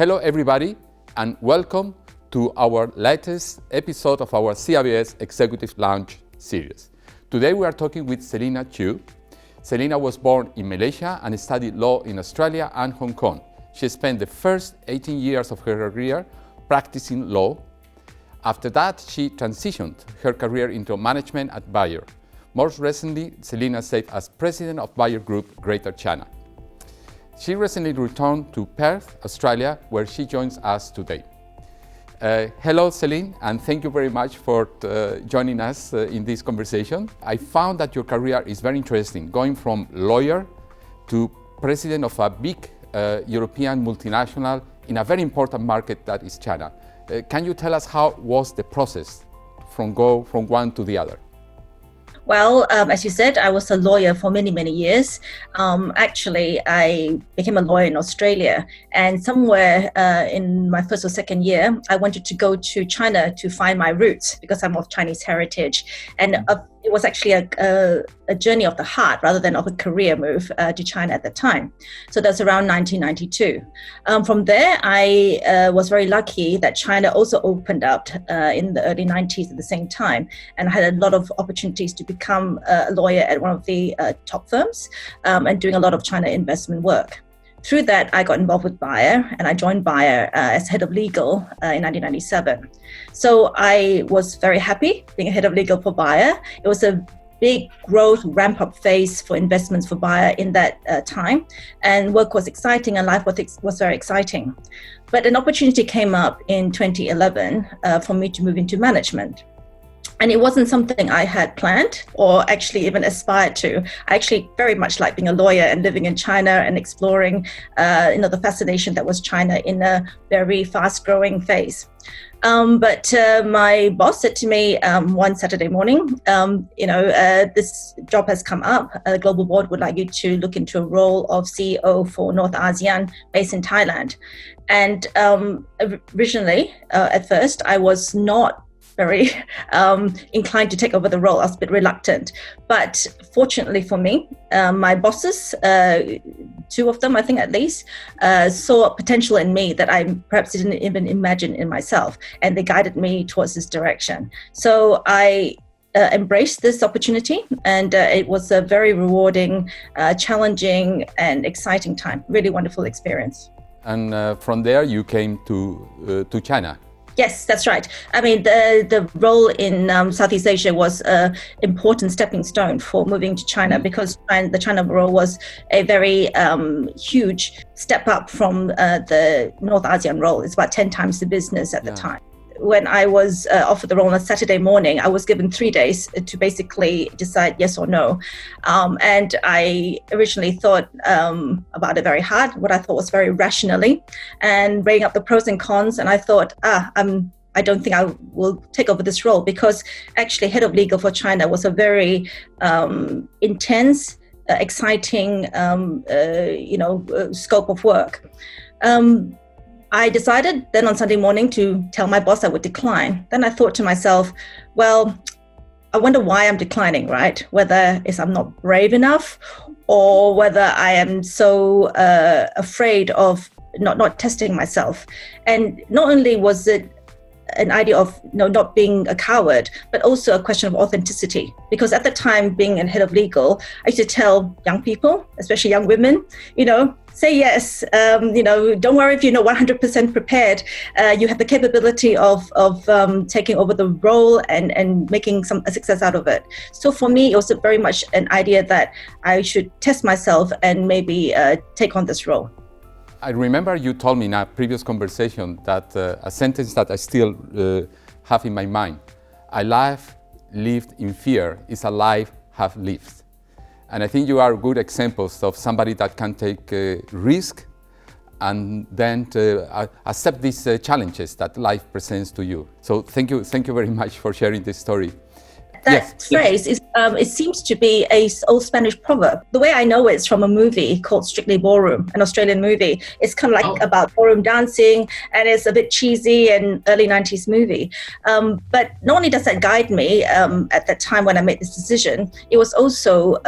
Hello everybody and welcome to our latest episode of our CEIBS Executive Lounge series. Today we are talking with Celina Chu. Celina was born in Malaysia and studied law in Australia and Hong Kong. She spent the first 18 years of her career practicing law. After that, she transitioned her career into management at Bayer. Most recently, Celina served as president of Bayer Group Greater China. She recently returned to Perth, Australia, where she joins us today. Hello, Celina, and thank you very much for joining us in this conversation. I found that your career is very interesting, going from lawyer to president of a big European multinational in a very important market that is China. Can you tell us how was the process from one to the other? Well, as you said, I was a lawyer for many years. Actually, I became a lawyer in Australia, and somewhere in my first or second year, I wanted to go to China to find my roots because I'm of Chinese heritage. And it was actually a journey of the heart rather than of a career move to China at the time. So that's around 1992. From there, I was very lucky that China also opened up in the early 90s at the same time, and I had a lot of opportunities to become a lawyer at one of the top firms and doing a lot of China investment work. Through that, I got involved with Bayer, and I joined Bayer as head of legal in 1997. So I was very happy being head of legal for Bayer. It was a big growth ramp-up phase for investments for Bayer in that time, and work was exciting and life was very exciting. But an opportunity came up in 2011 for me to move into management. And it wasn't something I had planned or actually even aspired to. I actually very much like being a lawyer and living in China and exploring, the fascination that was China in a very fast-growing phase. But my boss said to me one Saturday morning, this job has come up. The global board would like you to look into a role of CEO for North ASEAN based in Thailand. And originally, at first, I was not very inclined to take over the role. I was a bit reluctant. But fortunately for me, my bosses, two of them, I think at least, saw potential in me that I perhaps didn't even imagine in myself. And they guided me towards this direction. So I embraced this opportunity, and it was a very rewarding, challenging, and exciting time. Really wonderful experience. And from there, you came to China. Yes, that's right. I mean, the role in Southeast Asia was an important stepping stone for moving to China because the China role was a very huge step up from the North ASEAN role. It's about 10 times the business at the time. When I was offered the role on a Saturday morning, I was given 3 days to basically decide yes or no. And I originally thought about it very hard, what I thought was very rationally, and weighing up the pros and cons. And I thought, I don't think I will take over this role because actually head of legal for China was a very intense, exciting, scope of work. I decided then on Sunday morning to tell my boss I would decline. Then I thought to myself, well, I wonder why I'm declining, right? Whether it's I'm not brave enough or whether I am so afraid of not testing myself. And not only was it an idea of not being a coward, but also a question of authenticity. Because at the time, being a head of legal, I used to tell young people, especially young women, say yes. Don't worry if you're not 100% prepared. You have the capability of taking over the role and making a success out of it. So for me, it was very much an idea that I should test myself and maybe take on this role. I remember you told me in a previous conversation that a sentence that I still have in my mind: "A life lived in fear is a life half lived." And I think you are good examples of somebody that can take risk and then accept these challenges that life presents to you. So thank you very much for sharing this story. That phrase is, it seems to be an old Spanish proverb. The way I know it's from a movie called Strictly Ballroom, an Australian movie. It's kind of like about ballroom dancing, and it's a bit cheesy and early 90s movie. But not only does that guide me at that time when I made this decision, it was also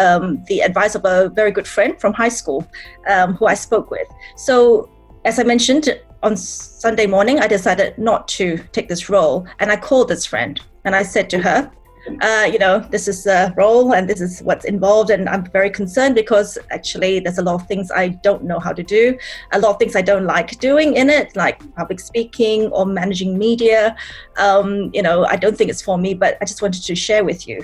the advice of a very good friend from high school who I spoke with. So as I mentioned, on Sunday morning, I decided not to take this role. And I called this friend and I said to her, this is the role and this is what's involved. And I'm very concerned because actually there's a lot of things I don't know how to do, a lot of things I don't like doing in it, like public speaking or managing media. I don't think it's for me, but I just wanted to share with you.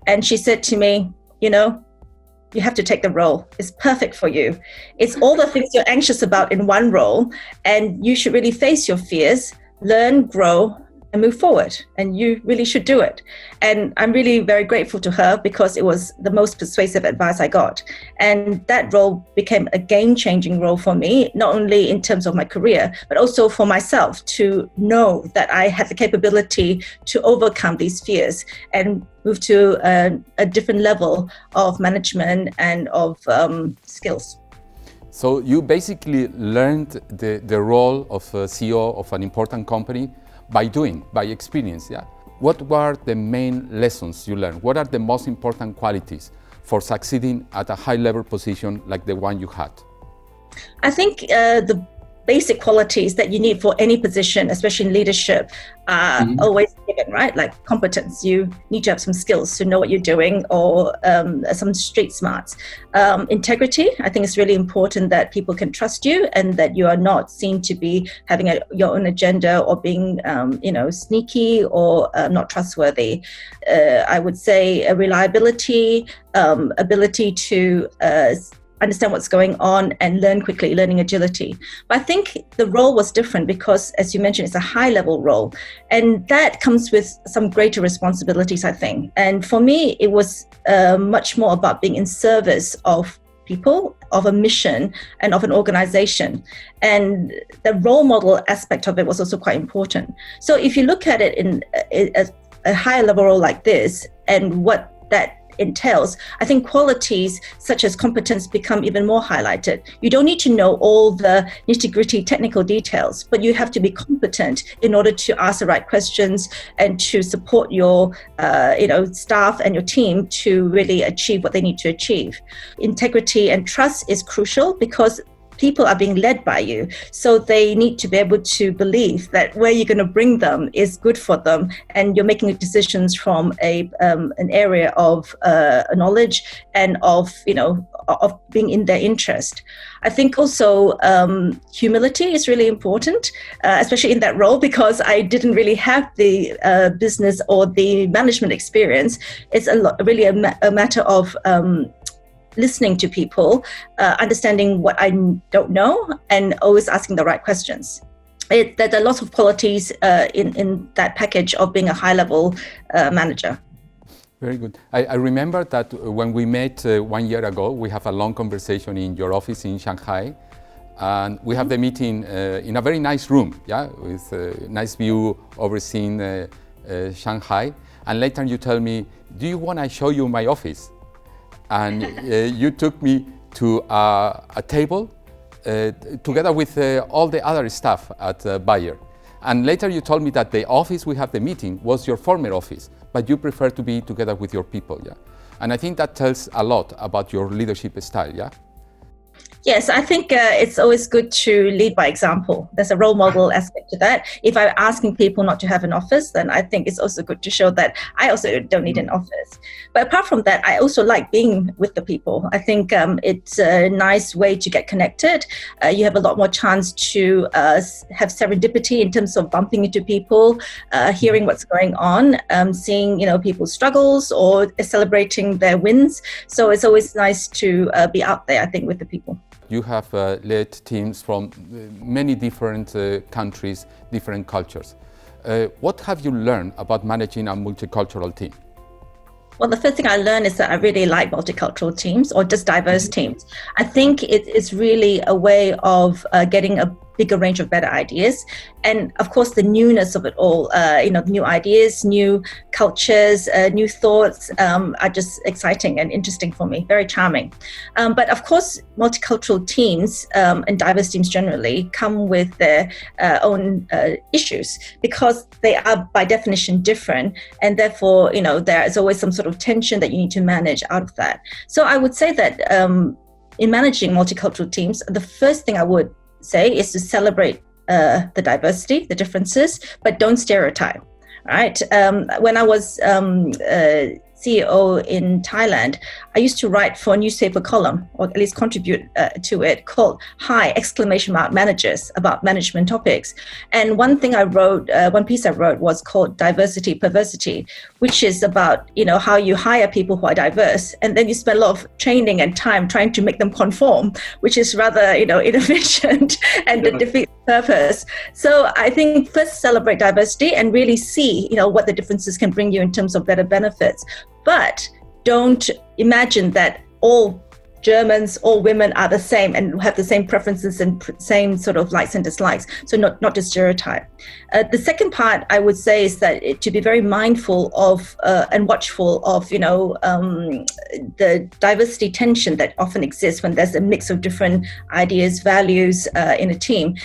And she said to me, you have to take the role. It's perfect for you. It's all the things you're anxious about in one role, and you should really face your fears, learn, grow, and move forward. And you really should do it. And I'm really very grateful to her because it was the most persuasive advice I got. And that role became a game-changing role for me, not only in terms of my career, but also for myself to know that I had the capability to overcome these fears and move to a different level of management and of skills. So you basically learned the role of a CEO of an important company by experience, yeah? What were the main lessons you learned? What are the most important qualities for succeeding at a high-level position like the one you had? I think the basic qualities that you need for any position, especially in leadership, are always given, right? Like competence. You need to have some skills to know what you're doing, or some street smarts. Integrity. I think it's really important that people can trust you and that you are not seen to be having your own agenda or being, sneaky or not trustworthy. I would say reliability, ability to understand what's going on and learn quickly, learning agility. But I think the role was different because, as you mentioned, it's a high-level role. And that comes with some greater responsibilities, I think. And for me, it was much more about being in service of people, of a mission, and of an organization. And the role model aspect of it was also quite important. So if you look at it in a higher-level role like this and what that entails, I think qualities such as competence become even more highlighted. You don't need to know all the nitty-gritty technical details, but you have to be competent in order to ask the right questions and to support your staff and your team to really achieve what they need to achieve. Integrity and trust is crucial because people are being led by you. So they need to be able to believe that where you're going to bring them is good for them, and you're making decisions from an area of knowledge and of being in their interest. I think also humility is really important, especially in that role, because I didn't really have the business or the management experience. It's really a matter of listening to people, understanding what I don't know, and always asking the right questions. There are lots of qualities in that package of being a high-level manager. Very good. I remember that when we met 1 year ago, we have a long conversation in your office in Shanghai, and we have the meeting in a very nice room, yeah, with a nice view overseeing Shanghai. And later you tell me, do you want to show you my office? And you took me to a table together with all the other staff at Bayer. And later you told me that the office we have the meeting was your former office, but you prefer to be together with your people, yeah? And I think that tells a lot about your leadership style, yeah? Yes, I think it's always good to lead by example. There's a role model aspect to that. If I'm asking people not to have an office, then I think it's also good to show that I also don't need an office. But apart from that, I also like being with the people. I think it's a nice way to get connected. You have a lot more chance to have serendipity in terms of bumping into people, hearing what's going on, seeing people's struggles or celebrating their wins. So it's always nice to be out there, I think, with the people. You have led teams from many different countries, different cultures. What have you learned about managing a multicultural team? Well, the first thing I learned is that I really like multicultural teams or just diverse teams. I think it is really a way of getting a bigger range of better ideas. And of course, the newness of it all, new ideas, new cultures, new thoughts are just exciting and interesting for me, very charming. But of course, multicultural teams and diverse teams generally come with their own issues because they are by definition different. And therefore, there is always some sort of tension that you need to manage out of that. So I would say that in managing multicultural teams, the first thing I would say is to celebrate the diversity, the differences, but don't stereotype. Right. When I was CEO in Thailand, I used to write for a newspaper column, or at least contribute to it, called Hi! Managers, about management topics. And one thing I wrote, one piece I wrote was called Diversity Perversity, which is about, how you hire people who are diverse, and then you spend a lot of training and time trying to make them conform, which is rather, inefficient and defeats purpose. So I think first celebrate diversity and really see, what the differences can bring you in terms of better benefits. But don't imagine that all Germans, all women are the same and have the same preferences and same sort of likes and dislikes. So not to stereotype. The second part I would say is that to be very mindful of and watchful of, the diversity tension that often exists when there's a mix of different ideas, values in a team.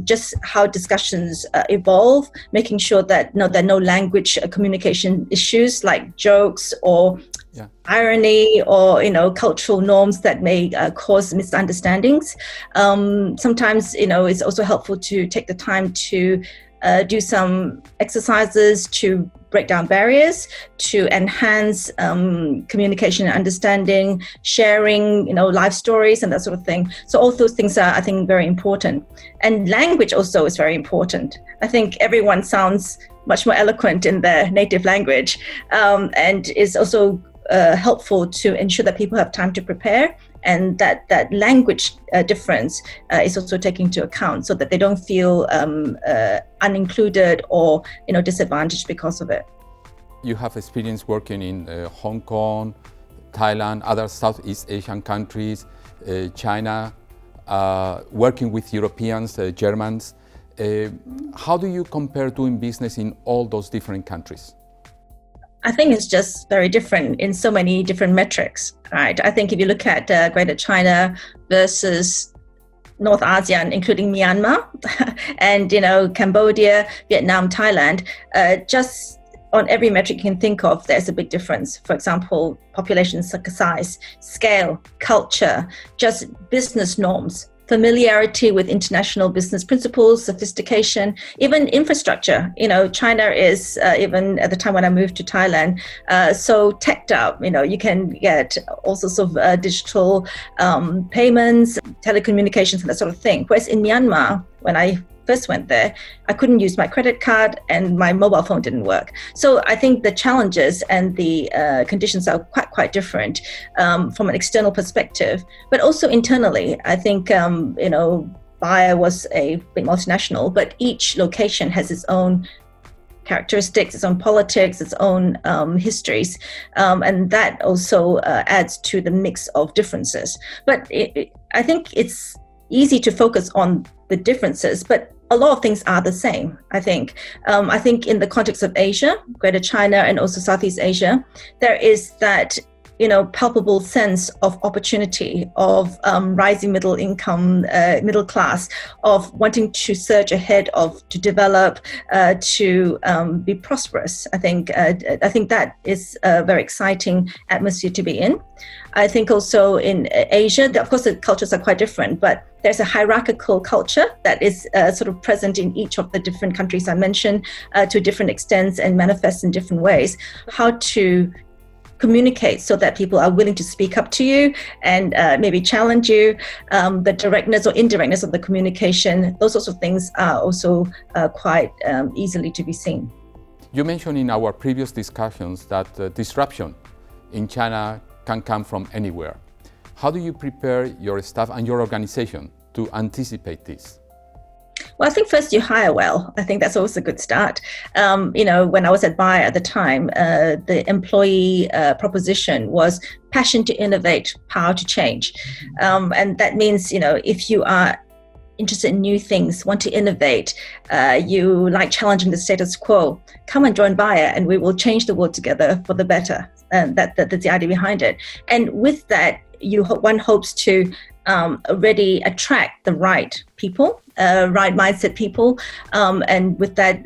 Just how discussions evolve, making sure that there are no language communication issues like jokes or irony or cultural norms that may cause misunderstandings. Sometimes it's also helpful to take the time to do some exercises to break down barriers, to enhance communication and understanding, sharing life stories and that sort of thing. So all those things are, I think, very important. And language also is very important. I think everyone sounds much more eloquent in their native language, and is also helpful to ensure that people have time to prepare, and that language difference is also taken into account so that they don't feel unincluded or disadvantaged because of it. You have experience working in Hong Kong, Thailand, other Southeast Asian countries, China, working with Europeans, Germans. How do you compare doing business in all those different countries? I think it's just very different in so many different metrics, right? I think if you look at Greater China versus North ASEAN, including Myanmar and, Cambodia, Vietnam, Thailand, just on every metric you can think of, there's a big difference. For example, population size, scale, culture, just business norms, familiarity with international business principles, sophistication, even infrastructure. China is, even at the time when I moved to Thailand, so teched up. You can get all sorts of digital payments, telecommunications, and that sort of thing. Whereas in Myanmar, when I first went there, I couldn't use my credit card and my mobile phone didn't work. So I think the challenges and the conditions are quite different from an external perspective, but also internally. I think, Bayer was a big multinational, but each location has its own characteristics, its own politics, its own histories, and that also adds to the mix of differences. But I think it's easy to focus on the differences, but a lot of things are the same, I think. I think in the context of Asia, Greater China, and also Southeast Asia, there is that palpable sense of opportunity, of rising middle income, middle class, of wanting to surge ahead, to develop, to be prosperous. I think that is a very exciting atmosphere to be in. I think also in Asia, of course, the cultures are quite different, but there's a hierarchical culture that is sort of present in each of the different countries I mentioned to different extents and manifests in different ways. How to communicate so that people are willing to speak up to you and maybe challenge you, the directness or indirectness of the communication, those sorts of things are also quite easily to be seen. You mentioned in our previous discussions that disruption in China can come from anywhere. How do you prepare your staff and your organization to anticipate this? Well, I think first you hire well. I think that's always a good start. When I was at Bayer at the time, the employee proposition was passion to innovate, power to change. And that means, if you are interested in new things, want to innovate, you like challenging the status quo, come and join Bayer and we will change the world together for the better. And that's the idea behind it. And with that, one hopes to already attract the right people, right mindset people. And with that,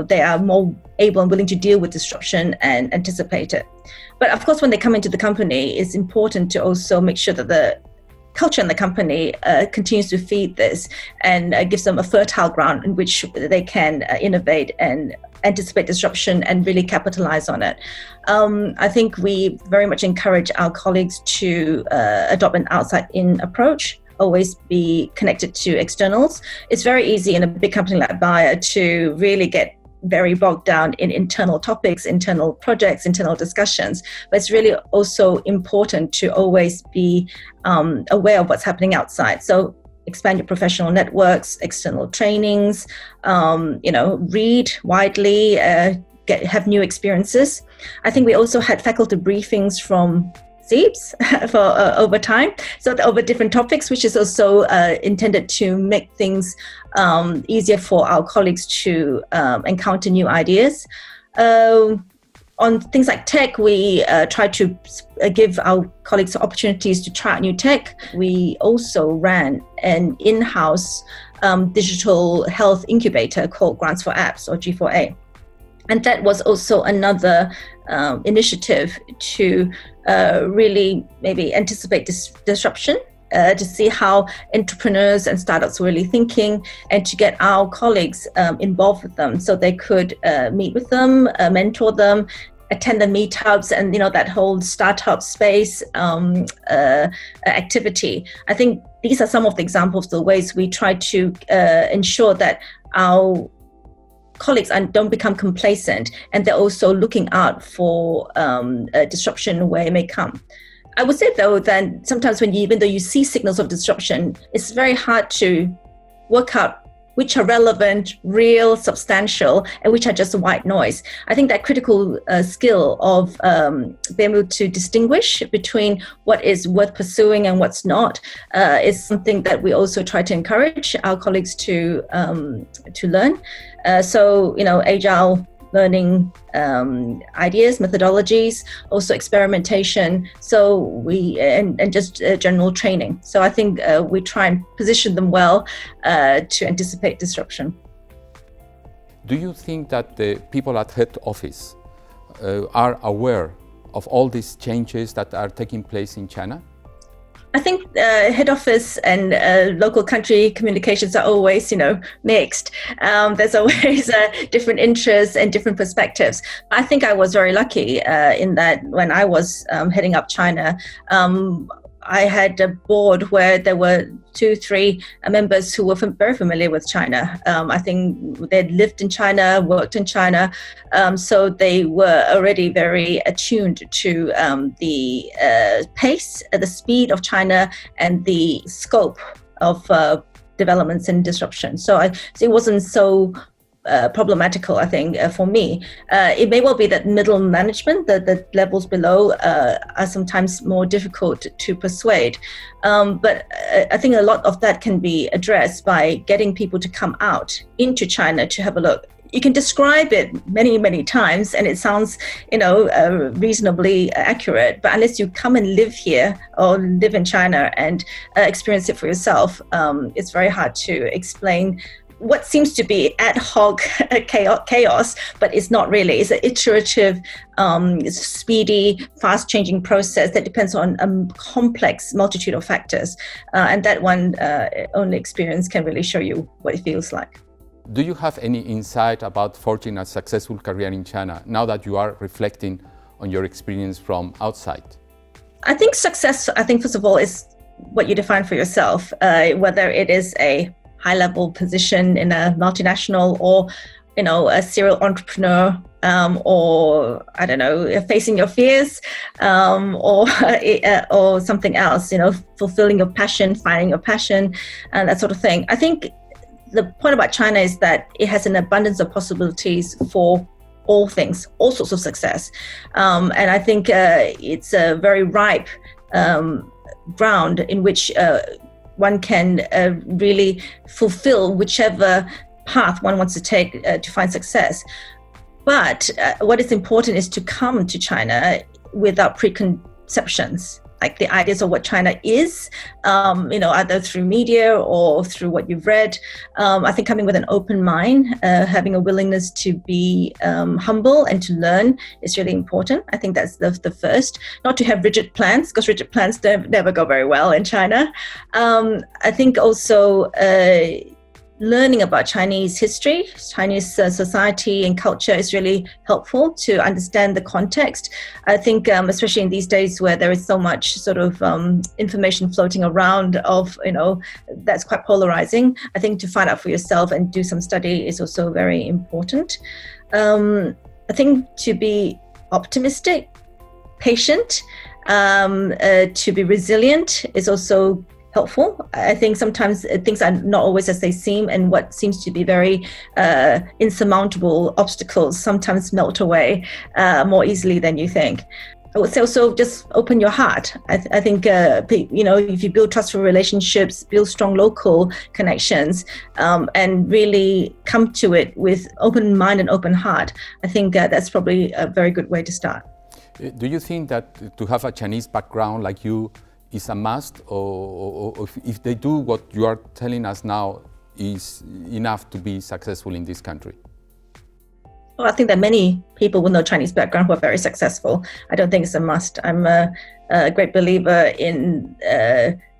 they are more able and willing to deal with disruption and anticipate it. But of course, when they come into the company, it's important to also make sure that the culture in the company continues to feed this and gives them a fertile ground in which they can innovate and anticipate disruption and really capitalize on it. I think we very much encourage our colleagues to adopt an outside-in approach, always be connected to externals. It's very easy in a big company like Bayer to really get very bogged down in internal topics, internal projects, internal discussions. But it's really also important to always be aware of what's happening outside. So expand your professional networks, external trainings, read widely, have new experiences. I think we also had faculty briefings from CEIBS for over time, so over different topics, which is also intended to make things easier for our colleagues to encounter new ideas. On things like tech, we try to give our colleagues opportunities to try out new tech. We also ran an in-house digital health incubator called Grants for Apps, or G4A. And that was also another initiative to really maybe anticipate disruption, to see how entrepreneurs and startups were really thinking, and to get our colleagues involved with them so they could meet with them, mentor them, attend the meetups, and that whole startup space activity. I think these are some of the examples of the ways we try to ensure that our colleagues don't become complacent, and they're also looking out for disruption where it may come. I would say, though, that sometimes even though you see signals of disruption, it's very hard to work out which are relevant, real, substantial, and which are just white noise. I think that critical skill of being able to distinguish between what is worth pursuing and what's not is something that we also try to encourage our colleagues to learn. So, agile learning ideas, methodologies, also experimentation. So and just general training. So I think we try and position them well to anticipate disruption. Do you think that the people at head office are aware of all these changes that are taking place in China? I think head office and local country communications are always, mixed. There's always different interests and different perspectives. I think I was very lucky in that when I was heading up China, I had a board where there were 2-3 members who were very familiar with China. I think they'd lived in China, worked in China, so they were already very attuned to the pace, the speed of China, and the scope of developments and disruption. So it wasn't so problematical, I think, for me. It may well be that middle management, the levels below, are sometimes more difficult to persuade. But I think a lot of that can be addressed by getting people to come out into China to have a look. You can describe it many, many times, and it sounds, reasonably accurate. But unless you come and live here or live in China and experience it for yourself, it's very hard to explain what seems to be ad hoc chaos, but it's not really. It's an iterative, speedy, fast-changing process that depends on a complex multitude of factors. And that one only experience can really show you what it feels like. Do you have any insight about forging a successful career in China now that you are reflecting on your experience from outside? I think success, first of all, is what you define for yourself, whether it is a high-level position in a multinational, or a serial entrepreneur, or I don't know, facing your fears, or something else. Fulfilling your passion, finding your passion, and that sort of thing. I think the point about China is that it has an abundance of possibilities for all things, all sorts of success, and I think it's a very ripe ground in which one can really fulfill whichever path one wants to take to find success. But what is important is to come to China without preconceptions. like the ideas of what China is, either through media or through what you've read. I think coming with an open mind, having a willingness to be humble and to learn is really important. I think that's the first. Not to have rigid plans, because rigid plans never go very well in China. I think also learning about Chinese history, Chinese society and culture is really helpful to understand the context. I think especially in these days where there is so much sort of information floating around of, that's quite polarizing. I think to find out for yourself and do some study is also very important. I think to be optimistic, patient, to be resilient is also helpful. I think sometimes things are not always as they seem, and what seems to be very insurmountable obstacles sometimes melt away more easily than you think. I would say also just open your heart. I think, if you build trustful relationships, build strong local connections, and really come to it with open mind and open heart, I think that's probably a very good way to start. Do you think that to have a Chinese background like you is a must, or if they do what you are telling us now is enough to be successful in this country? Well, I think that many people with no Chinese background who are very successful. I don't think it's a must. I'm a great believer in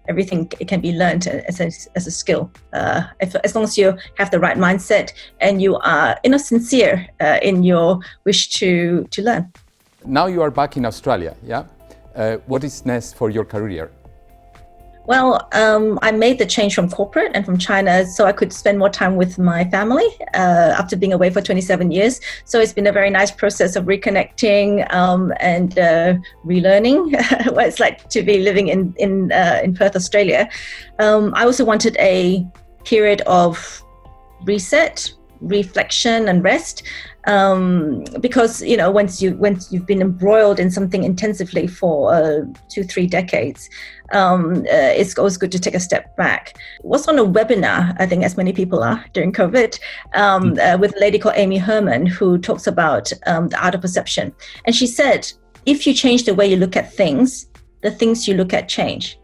everything can be learned as a skill. As long as you have the right mindset and you are sincere in your wish to learn. Now you are back in Australia, yeah? What is next for your career? Well, I made the change from corporate and from China so I could spend more time with my family after being away for 27 years. So it's been a very nice process of reconnecting and relearning what it's like to be living in Perth, Australia. I also wanted a period of reset, reflection and rest. Because once you've been embroiled in something intensively for 2-3 decades, it's always good to take a step back. I was on a webinar, I think as many people are during COVID, with a lady called Amy Herman, who talks about the art of perception. And she said, if you change the way you look at things, the things you look at change.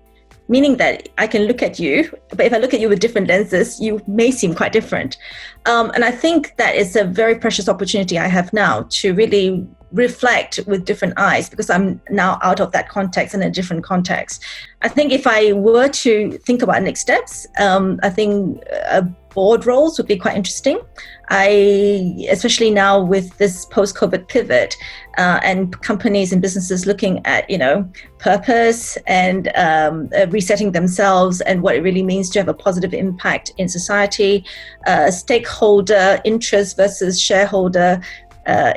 Meaning that I can look at you, but if I look at you with different lenses, you may seem quite different. And I think that is a very precious opportunity I have now to really reflect with different eyes, because I'm now out of that context in a different context. I think if I were to think about next steps, I think board roles would be quite interesting. Especially now with this post-COVID pivot and companies and businesses looking at, purpose and resetting themselves and what it really means to have a positive impact in society, stakeholder interest versus shareholder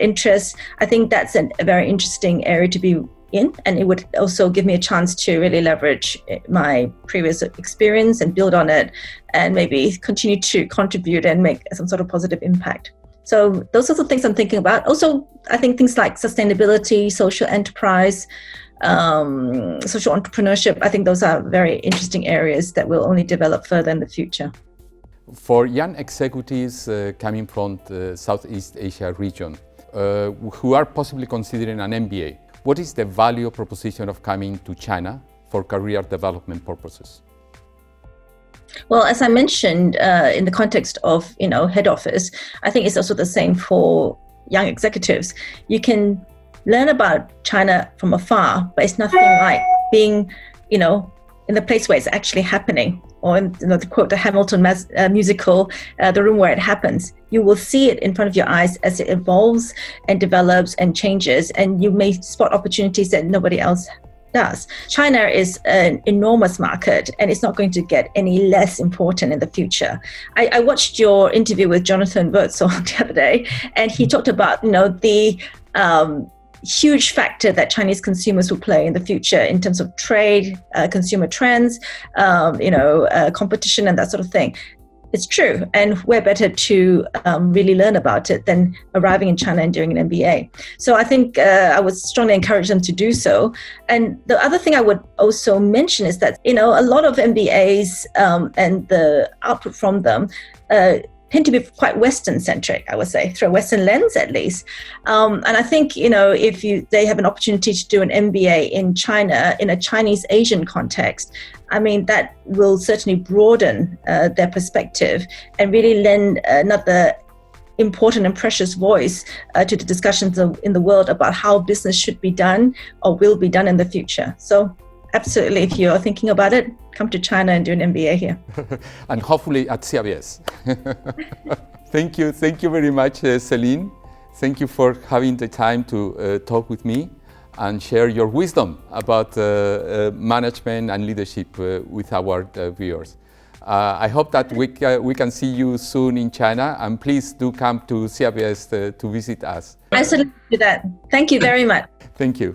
interest. I think that's a very interesting area to be in, and it would also give me a chance to really leverage my previous experience and build on it and maybe continue to contribute and make some sort of positive impact. So those are the things I'm thinking about. Also, I think things like sustainability, social enterprise, social entrepreneurship, I think those are very interesting areas that will only develop further in the future. For young executives coming from the Southeast Asia region who are possibly considering an MBA, what is the value proposition of coming to China for career development purposes? Well, as I mentioned, in the context of head office, I think it's also the same for young executives. You can learn about China from afar, but it's nothing like being, in the place where it's actually happening. Or to quote the Hamilton musical, the room where it happens. You will see it in front of your eyes as it evolves and develops and changes, and you may spot opportunities that nobody else does. China is an enormous market, and it's not going to get any less important in the future. I watched your interview with Jonathan Wurtzel the other day, and he talked about the huge factor that Chinese consumers will play in the future in terms of trade, consumer trends, competition and that sort of thing. It's true, and where better to really learn about it than arriving in China and doing an MBA. So I think I would strongly encourage them to do so. And the other thing I would also mention is that, a lot of MBAs and the output from them tend to be quite Western-centric, I would say, through a Western lens at least. And I think, if they have an opportunity to do an MBA in China in a Chinese Asian context, I mean, that will certainly broaden their perspective and really lend another important and precious voice to the discussions in the world about how business should be done or will be done in the future. So absolutely, if you're thinking about it, come to China and do an MBA here. And hopefully at CEIBS. Thank you very much, Celina. Thank you for having the time to talk with me and share your wisdom about management and leadership with our viewers. I hope that we can see you soon in China, and please do come to CEIBS to visit us. I salute you that. Thank you very much. Thank you.